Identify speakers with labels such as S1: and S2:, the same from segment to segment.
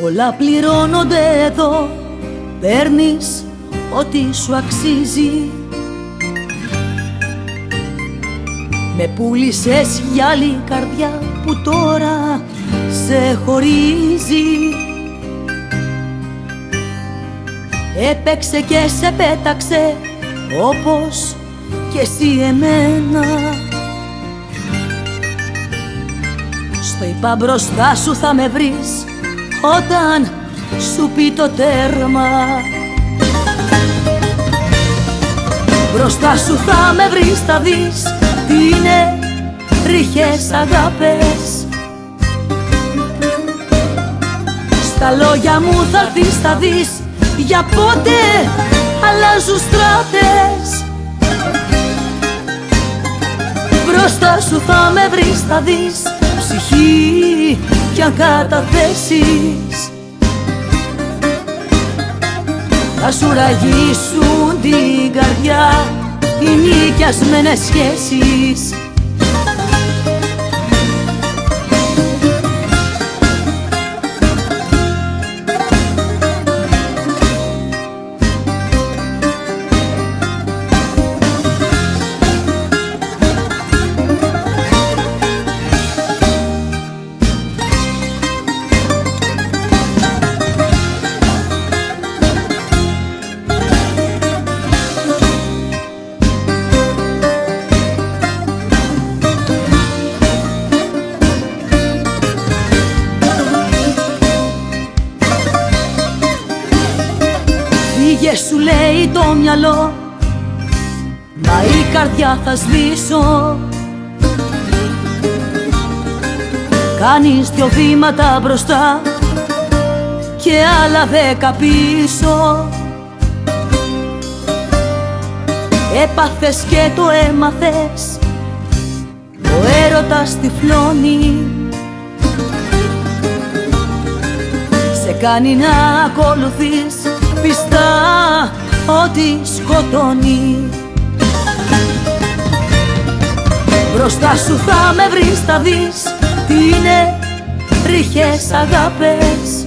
S1: Όλα πληρώνονται εδώ, παίρνεις ό,τι σου αξίζει. Με πούλησες για άλλη καρδιά που τώρα σε χωρίζει. Έπαιξε και σε πέταξε όπως και εσύ εμένα. Στο είπα μπροστά σου θα με βρεις όταν σου πει το τέρμα. Μπροστά σου θα με βρεις, θα δεις τι είναι ρηχές αγάπες. Στα λόγια μου θα έρθεις, θα δεις για πότε αλλάζουν στράτες. Μπροστά σου θα με βρεις, θα δεις ψυχή κι αν καταθέσεις. Θα σου ραγίσουν την καρδιά οι νοικιασμένες σχέσεις. Φύγε σου λέει το μυαλό, μα η καρδιά θα σβήσω. Κάνεις 2 βήματα μπροστά και άλλα 10 πίσω. Έπαθες και το έμαθες, ο έρωτας τυφλώνει. Σε κάνει να ακολουθείς πιστά ότι σκοτώνει. Μπροστά σου θα με βρεις, θα δεις τι είναι ρηχές αγάπες.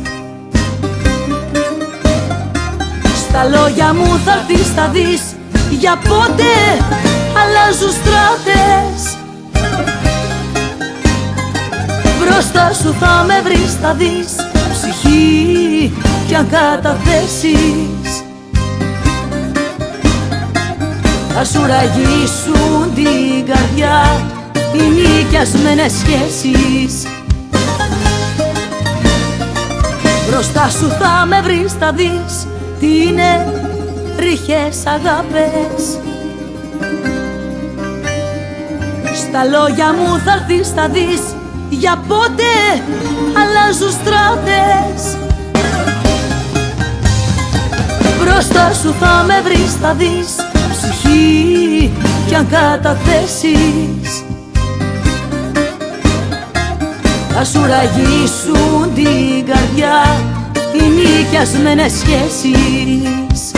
S1: Στα λόγια μου θα έρθεις, θα δεις για πότε αλλάζουν στράτες. Μπροστά σου θα με βρεις, θα δεις ψυχή κι αν καταθέσεις. Θα σου ραγίσουν την καρδιά οι νοικιασμένες σχέσεις. Μπροστά σου θα με βρεις, θα δεις τι είναι ρηχές αγάπες. Στα λόγια μου θα έρθεις, θα δεις για πότε αλλάζουν στράτες. Μπροστά σου θα με βρεις, θα δεις ψυχή κι αν καταθέσεις. Θα σου ραγίσουν την καρδιά οι νοικιασμένες σχέσεις.